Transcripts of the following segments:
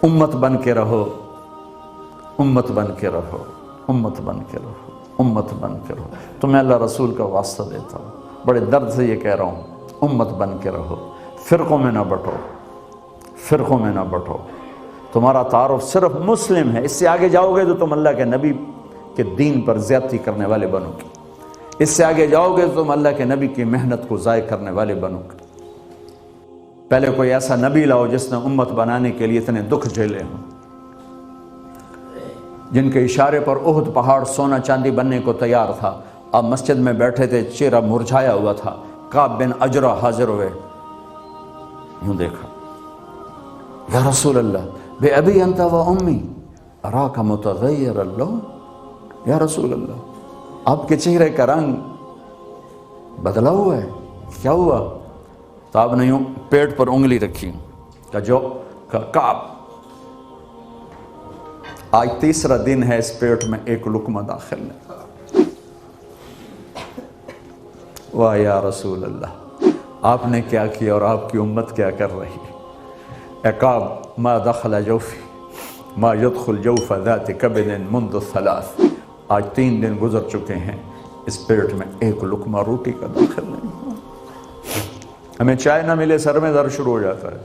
امت بن کے رہو، امت بن کے رہو، امت بن کے رہو، امت بن کے رہو۔ تو میں اللہ رسول کا واسطہ دیتا ہوں، بڑے درد سے یہ کہہ رہا ہوں، امت بن کے رہو، فرقوں میں نہ بٹو، فرقوں میں نہ بٹو۔ تمہارا تعارف صرف مسلم ہے، اس سے آگے جاؤ گے تو تم اللہ کے نبی کے دین پر زیادتی کرنے والے بنو گے، اس سے آگے جاؤ گے تو تم اللہ کے نبی کی محنت کو ضائع کرنے والے بنو گے۔ پہلے کوئی ایسا نبی لاؤ جس نے امت بنانے کے لیے اتنے دکھ جھیلے ہوں، جن کے اشارے پر احد پہاڑ سونا چاندی بننے کو تیار تھا۔ آپ مسجد میں بیٹھے تھے، چہرہ مرجھایا ہوا تھا، کعب بن عجرہ حاضر ہوئے، یوں دیکھا، یا رسول اللہ بے ابی انت و امی اراک متغیر اللون، یا رسول اللہ آپ کے چہرے کا رنگ بدلا ہوا ہے، کیا ہوا؟ تو آپ نے یوں پیٹ پر انگلی رکھی کہ جو کعب آج تیسرا دن ہے اس پیٹ میں ایک لقمہ داخل نہیں۔ واہ یا رسول اللہ، آپ نے کیا کیا اور آپ کی امت کیا کر رہی ہے؟ اے کعب ما دخل جوفی ما يدخل جوف ذات کبد منذ الثلاث، آج 3 دن گزر چکے ہیں، اس پیٹ میں ایک لقمہ روٹی کا داخل نہیں ہوا۔ ہمیں چائے نہ ملے سر میں درد شروع ہو جاتا ہے۔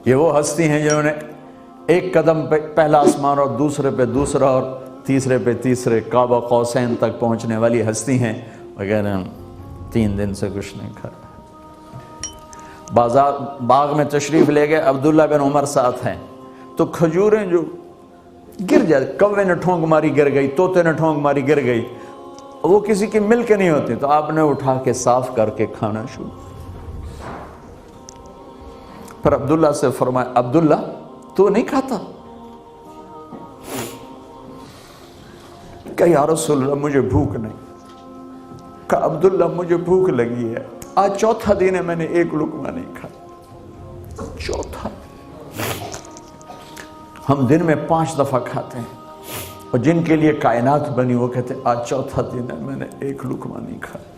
یہ وہ ہستی ہیں جنہوں نے ایک قدم پہ پہلا آسمان اور دوسرے پہ دوسرا اور تیسرے پہ تیسرے کعبہ قوسین تک پہنچنے والی ہستی ہیں، وغیرہ 3 دن سے کچھ نہیں کھا۔ باغ میں تشریف لے گئے، عبداللہ بن عمر ساتھ ہیں، تو کھجوریں جو گر جاتی، کوے نے ٹھونک ماری گر گئی، طوطے نے ٹھونک ماری گر گئی، وہ کسی کی مل کے نہیں ہوتی، تو آپ نے اٹھا کے صاف کر کے کھانا شروع۔ پھر عبداللہ سے فرمایا، عبداللہ تو نہیں کھاتا؟ کہ یا رسول اللہ مجھے بھوک نہیں۔ کہ عبداللہ مجھے بھوک لگی ہے، آج چوتھا دن ہے میں نے ایک لقمہ نہیں کھایا، چوتھا۔ ہم دن میں 5 دفعہ کھاتے ہیں، اور جن کے لیے کائنات بنی وہ کہتے ہیں آج چوتھا دن ہے میں نے ایک لقمہ نہیں کھایا۔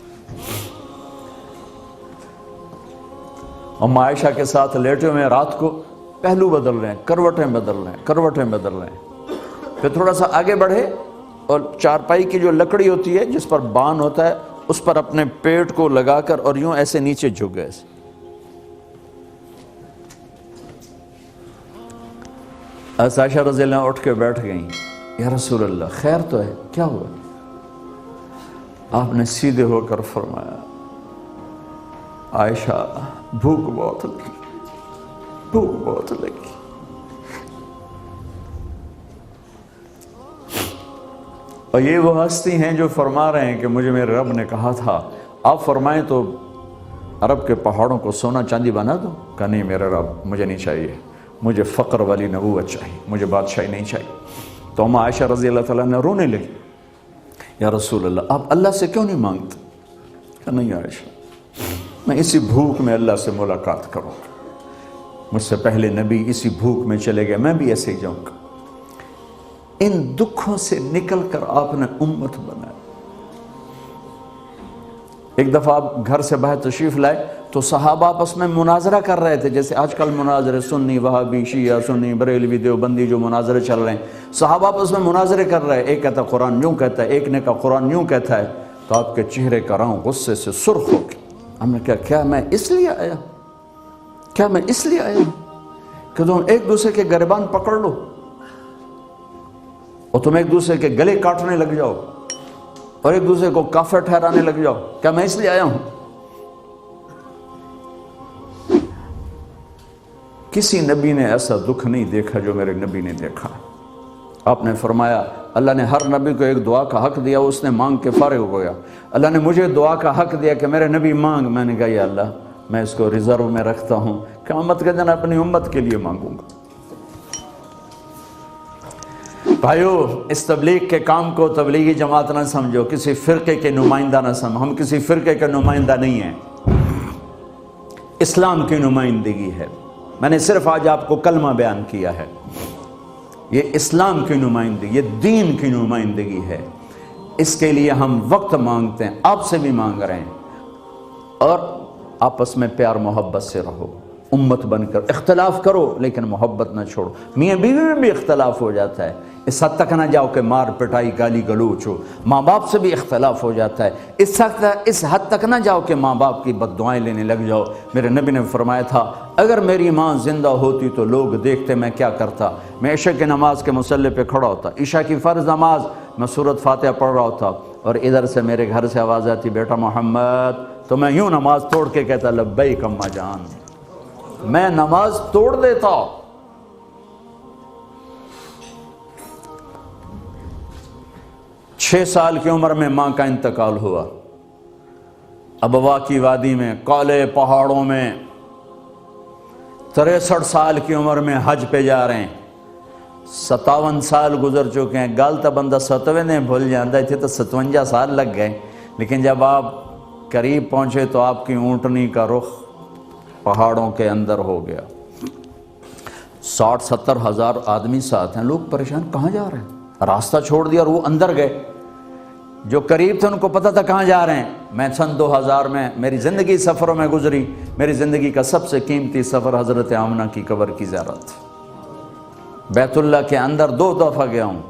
ہم عائشہ کے ساتھ لیٹے ہوئے رات کو پہلو بدل رہے ہیں، کروٹیں بدل رہے ہیں، کروٹیں بدل رہے ہیں، پھر تھوڑا سا آگے بڑھے اور چارپائی کی جو لکڑی ہوتی ہے جس پر بان ہوتا ہے اس پر اپنے پیٹ کو لگا کر اور یوں ایسے نیچے جھک گئے۔ عائشہ رضی اللہ اٹھ کے بیٹھ گئیں، یا رسول اللہ خیر تو ہے، کیا ہوا؟ آپ نے سیدھے ہو کر فرمایا، عائشہ بھوک بہت لگی، بھوک بہت لگی۔ اور یہ وہ ہستی ہیں جو فرما رہے ہیں کہ مجھے میرے رب نے کہا تھا آپ فرمائیں تو عرب کے پہاڑوں کو سونا چاندی بنا دو۔ کہا نہیں میرے رب مجھے نہیں چاہیے، مجھے فقر والی نبوت چاہیے، مجھے بادشاہی نہیں چاہیے۔ تو ہم عائشہ رضی اللہ تعالیٰ نے رونے لگی، یا رسول اللہ آپ اللہ سے کیوں نہیں مانگتے؟ کہا نہیں عائشہ میں اسی بھوک میں اللہ سے ملاقات کروں گا، مجھ سے پہلے نبی اسی بھوک میں چلے گئے، میں بھی ایسے ہی جاؤں گا۔ ان دکھوں سے نکل کر آپ نے امت بنائی۔ ایک دفعہ آپ گھر سے باہر تشریف لائے تو صحابہ آپس میں مناظرہ کر رہے تھے، جیسے آج کل مناظرے سنی وہابی شیعہ سنی بریلوی دیوبندی جو مناظرے چل رہے ہیں، صحابہ آپس میں مناظرے کر رہے ہیں، ایک کہتا ہے قرآن یوں کہتا ہے، ایک نے کہا قرآن یوں کہتا ہے، تو آپ کے چہرے کا رنگ غصے سے سرخ ہو گیا۔ ہم نے کہا کیا میں اس لیے آیا، کیا میں اس لیے آیا کہ تم ایک دوسرے کے گریبان پکڑ لو اور تم ایک دوسرے کے گلے کاٹنے لگ جاؤ اور ایک دوسرے کو کافر ٹھہرانے لگ جاؤ؟ کیا میں اس لیے آیا ہوں؟ کسی نبی نے ایسا دکھ نہیں دیکھا جو میرے نبی نے دیکھا۔ آپ نے فرمایا اللہ نے ہر نبی کو ایک دعا کا حق دیا، اس نے مانگ کے فارغ ہو گیا۔ اللہ نے مجھے دعا کا حق دیا کہ میرے نبی مانگ، میں نے کہا یا اللہ میں اس کو ریزرو میں رکھتا ہوں، قیامت کے دن اپنی امت کے لیے مانگوں گا۔ بھائیو اس تبلیغ کے کام کو تبلیغی جماعت نہ سمجھو، کسی فرقے کے نمائندہ نہ سمجھو، ہم کسی فرقے کے نمائندہ نہیں ہیں، اسلام کی نمائندگی ہے۔ میں نے صرف آج آپ کو کلمہ بیان کیا ہے، یہ اسلام کی نمائندگی، یہ دین کی نمائندگی ہے۔ اس کے لیے ہم وقت مانگتے ہیں، آپ سے بھی مانگ رہے ہیں، اور آپس میں پیار محبت سے رہو، امت بن کر اختلاف کرو لیکن محبت نہ چھوڑو. میاں بیوی میں بھی اختلاف ہو جاتا ہے، اس حد تک نہ جاؤ کہ مار پٹائی گالی گلوچ ہو. ماں باپ سے بھی اختلاف ہو جاتا ہے، اس حد تک نہ جاؤ کہ ماں باپ کی بد دعائیں لینے لگ جاؤ. میرے نبی نے فرمایا تھا اگر میری ماں زندہ ہوتی تو لوگ دیکھتے میں کیا کرتا. میں عشاء کی نماز کے مصلی پہ کھڑا ہوتا، عشاء کی فرض نماز میں سورۃ فاتحہ پڑھ رہا ہوتا، اور ادھر سے میرے گھر سے آواز آتی بیٹا محمد، تو میں یوں نماز توڑ کے کہتا لبیک اماں جان. میں نماز توڑ دیتا. 6 سال کی عمر میں ماں کا انتقال ہوا. ابوا کی وادی میں، کالے پہاڑوں میں. 63 سال کی عمر میں حج پہ جا رہے ہیں. 57 سال گزر چکے ہیں. گل تو بندہ 57 بھول جاتا ہے، تھے تو 57 سال لگ گئے. لیکن جب آپ قریب پہنچے تو آپ کی اونٹنی کا رخ پہاڑوں کے اندر ہو گیا. 60-70 ہزار آدمی ساتھ ہیں. لوگ پریشان کہاں جا رہے ہیں، راستہ چھوڑ دیا اور وہ اندر گئے. جو قریب تھے ان کو پتہ تھا کہاں جا رہے ہیں. میں سن 2000 میں میری زندگی سفروں میں گزری. میری زندگی کا سب سے قیمتی سفر حضرت آمنہ کی قبر کی زیارت. بیت اللہ کے اندر 2 دفعہ گیا ہوں.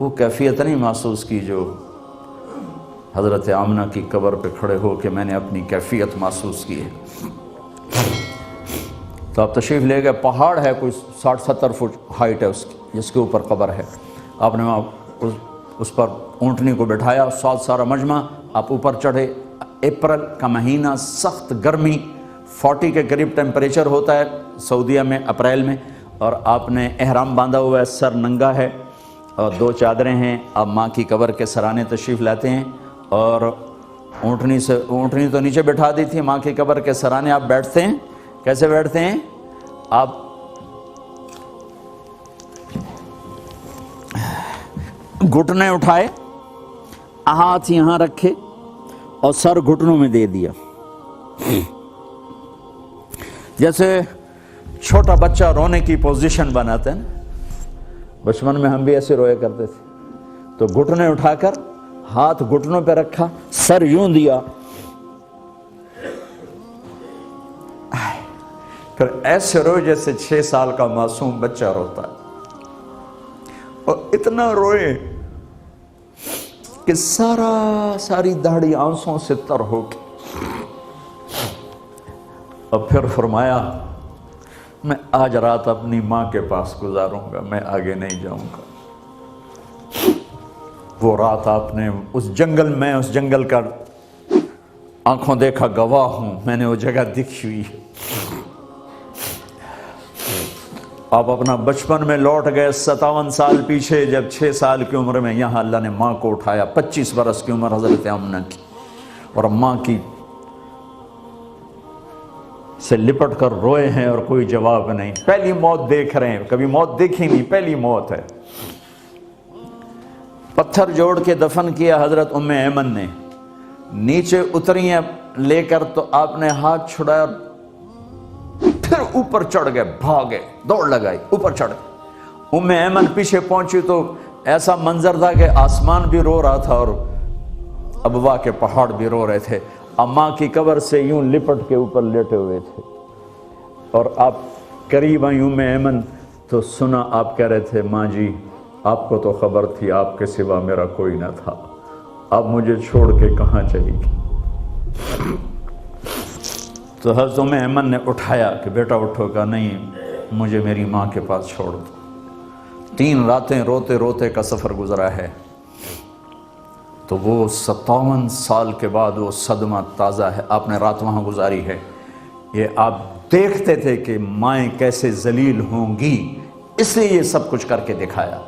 وہ کیفیت نہیں محسوس کی جو حضرت آمنہ کی قبر پہ کھڑے ہو کے میں نے اپنی کیفیت محسوس کی ہے. تو آپ تشریف لے گئے. پہاڑ ہے کوئی 60-70 فٹ ہائٹ ہے اس کی، جس کے اوپر قبر ہے. آپ نے وہاں اس پر اونٹنی کو بٹھایا، سارا مجمع. آپ اوپر چڑھے. اپریل کا مہینہ، سخت گرمی، 40 کے قریب ٹیمپریچر ہوتا ہے سعودیہ میں اپریل میں. اور آپ نے احرام باندھا ہوا ہے، سر ننگا ہے اور 2 چادریں ہیں. آپ ماں کی قبر کے سرانے تشریف لاتے ہیں اور اونٹنی تو نیچے بٹھا دی تھی، ماں کی قبر کے سرانے آپ بیٹھتے ہیں. کیسے بیٹھتے ہیں آپ؟ گھٹنے اٹھائے، ہاتھ یہاں رکھے اور سر گھٹنوں میں دے دیا. جیسے چھوٹا بچہ رونے کی پوزیشن بناتے ہیں. بچپن میں ہم بھی ایسے رویا کرتے تھے. تو گھٹنے اٹھا کر ہاتھ گھٹنوں پہ رکھا، سر یوں دیا، پھر ایسے روئے جیسے 6 سال کا معصوم بچہ روتا ہے. اور اتنا روئے کہ ساری داڑھی آنسوں سے تر ہو گئی. اور پھر فرمایا میں آج رات اپنی ماں کے پاس گزاروں گا، میں آگے نہیں جاؤں گا. وہ رات آپ نے اس جنگل کا آنکھوں دیکھا گواہ ہوں. میں نے وہ جگہ دیکھی ہوئی. آپ اپنا بچپن میں لوٹ گئے 57 سال پیچھے، جب 6 سال کی عمر میں یہاں اللہ نے ماں کو اٹھایا. 25 برس کی عمر حضرت آمنہ کی، اور ماں کی سے لپٹ کر روئے ہیں اور کوئی جواب نہیں. پہلی موت دیکھ رہے ہیں، کبھی موت دیکھی نہیں، پہلی موت ہے. پتھر جوڑ کے دفن کیا حضرت ام ایمن نے. نیچے اتری ہیں لے کر تو آپ نے ہاتھ چھڑایا، پھر اوپر چڑھ گئے، بھاگے، دوڑ لگائی، اوپر چڑھ گئے. ام ایمن پیچھے پہنچی تو ایسا منظر تھا کہ آسمان بھی رو رہا تھا اور ابوا کے پہاڑ بھی رو رہے تھے. ماں کی قبر سے یوں لپٹ کے اوپر لیٹے ہوئے تھے اور آپ قریب آئی ام ایمن تو سنا آپ کہہ رہے تھے ماں جی آپ کو تو خبر تھی آپ کے سوا میرا کوئی نہ تھا، اب مجھے چھوڑ کے کہاں چلی گئی. تو حضرت ام ایمن نے اٹھایا کہ بیٹا اٹھو. کا نہیں، مجھے میری ماں کے پاس چھوڑ دو. 3 راتیں روتے روتے کا سفر گزرا ہے. تو وہ 57 سال کے بعد وہ صدمہ تازہ ہے. آپ نے رات وہاں گزاری ہے. یہ آپ دیکھتے تھے کہ مائیں کیسے ذلیل ہوں گی، اس لیے یہ سب کچھ کر کے دکھایا.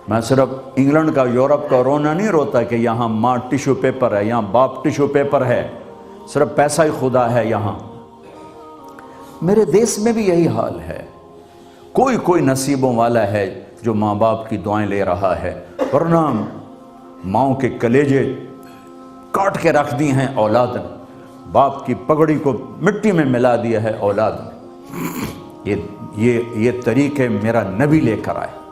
میں صرف انگلینڈ کا، یورپ کا رونا نہیں روتا کہ یہاں ماں ٹیشو پیپر ہے، یہاں باپ ٹیشو پیپر ہے، صرف پیسہ ہی خدا ہے. یہاں میرے دیس میں بھی یہی حال ہے. کوئی نصیبوں والا ہے جو ماں باپ کی دعائیں لے رہا ہے، ورنہ ماؤں کے کلیجے کاٹ کے رکھ دی ہیں اولاد نے. باپ کی پگڑی کو مٹی میں ملا دیا ہے اولاد نے. یہ طریقے میرا نبی لے کر آئے.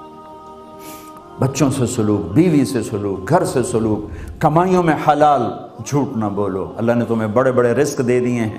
بچوں سے سلوک، بیوی سے سلوک، گھر سے سلوک، کمائیوں میں حلال، جھوٹ نہ بولو. اللہ نے تمہیں بڑے بڑے رزق دے دیے ہیں،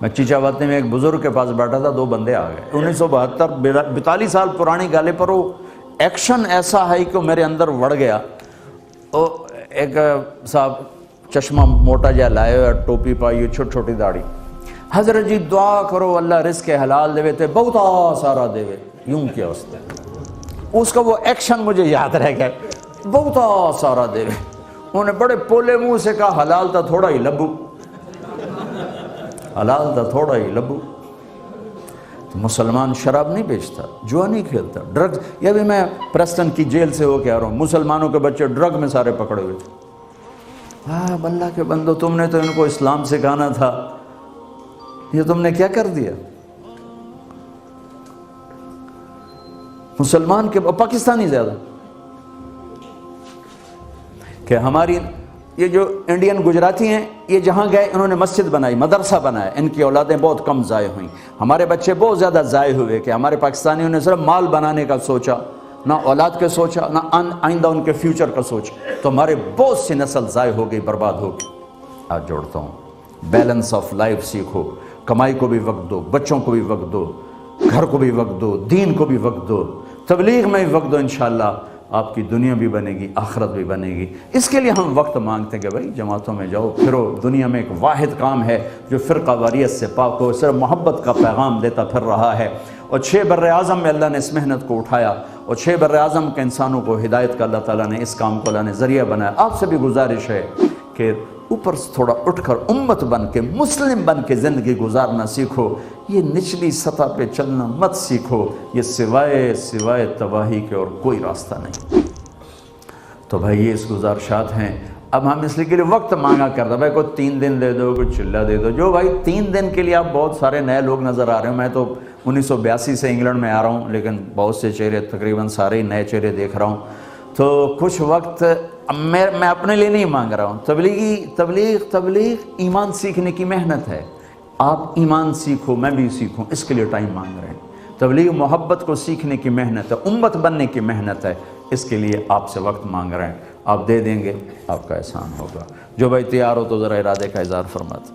میں چیچاوتی میں ایک بزرگ کے پاس بیٹھا تھا، 2 بندے آ گئے 1972 42 سال پرانی گالے پر وہ ایکشن ایسا ہے کہ میرے اندر وڑ گیا۔ وہ ایک صاحب چشمہ موٹا جا لائے ہوئے، ٹوپی پائی، چھوٹی چھوٹی داڑھی، حضرت جی دعا کرو اللہ رزق حلال دے تے بہت سارا دے، یوں کیا اس کا وہ ایکشن مجھے یاد رہ گیا، بہت سارا دے۔ انہوں نے بڑے پولے منہ سے کہا حلال تھا تھوڑا ہی لبو، حلال تھا تھوڑا ہی لبو۔ تو مسلمان شراب نہیں بیچتا، جوا نہیں کھیلتا، ڈرگز، یہ بھی میں پریسٹن کی جیل سے ہو کے آ رہا ہوں، مسلمانوں کے بچے ڈرگ میں سارے پکڑے ہوئے تھے۔ اللہ کے بندو، تم نے تو ان کو اسلام سکھانا تھا، یہ تم نے کیا کر دیا؟ مسلمان کے پاکستانی زیادہ کہ ہماری یہ جو انڈین گجراتی ہیں، یہ جہاں گئے انہوں نے مسجد بنائی، مدرسہ بنایا، ان کی اولادیں بہت کم ضائع ہوئیں۔ ہمارے بچے بہت زیادہ ضائع ہوئے کہ ہمارے پاکستانیوں نے صرف مال بنانے کا سوچا، نہ اولاد کے سوچا، نہ آئندہ ان کے فیوچر کا سوچا، تو ہمارے بہت سی نسل ضائع ہو گئی، برباد ہو گئی۔ آج جوڑتا ہوں، بیلنس آف لائف سیکھو، کمائی کو بھی وقت دو، بچوں کو بھی وقت دو، گھر کو بھی وقت دو، دین کو بھی وقت دو، تبلیغ میں بھی وقت دو، انشاءاللہ آپ کی دنیا بھی بنے گی، آخرت بھی بنے گی۔ اس کے لیے ہم وقت مانگتے ہیں کہ بھائی جماعتوں میں جاؤ پھرو، دنیا میں ایک واحد کام ہے جو فرقہ واریت سے پاک ہو، صرف محبت کا پیغام دیتا پھر رہا ہے۔ اور 6 بر اعظم میں اللہ نے اس محنت کو اٹھایا، اور 6 بر اعظم کے انسانوں کو ہدایت کا اللہ تعالیٰ نے اس کام کو اللہ نے ذریعہ بنایا۔ آپ سے بھی گزارش ہے کہ اوپر سے تھوڑا اٹھ کر امت بن کے، مسلم بن کے زندگی گزارنا سیکھو، یہ نچلی سطح پہ چلنا مت سیکھو، یہ سوائے تباہی کے اور کوئی راستہ نہیں۔ تو بھائی یہ اس گزارشات ہیں۔ اب ہم اس لیے وقت مانگا کرتا، بھائی کوئی 3 دن دے دو، کوئی چلہ دے دو، جو بھائی 3 دن کے لیے آپ بہت سارے نئے لوگ نظر آ رہے ہیں۔ میں تو 1982 سے انگلینڈ میں آ رہا ہوں، لیکن بہت سے چہرے، تقریباً سارے ہی نئے چہرے دیکھ رہا ہوں۔ تو کچھ وقت میں اپنے لیے نہیں مانگ رہا ہوں، تبلیغ ایمان سیکھنے کی محنت ہے۔ آپ ایمان سیکھو، میں بھی سیکھوں، اس کے لیے ٹائم مانگ رہے ہیں۔ تبلیغ محبت کو سیکھنے کی محنت ہے، امت بننے کی محنت ہے، اس کے لیے آپ سے وقت مانگ رہے ہیں۔ آپ دے دیں گے، آپ کا احسان ہوگا۔ جو بھائی تیار ہو تو ذرا ارادے کا اظہار فرماتے۔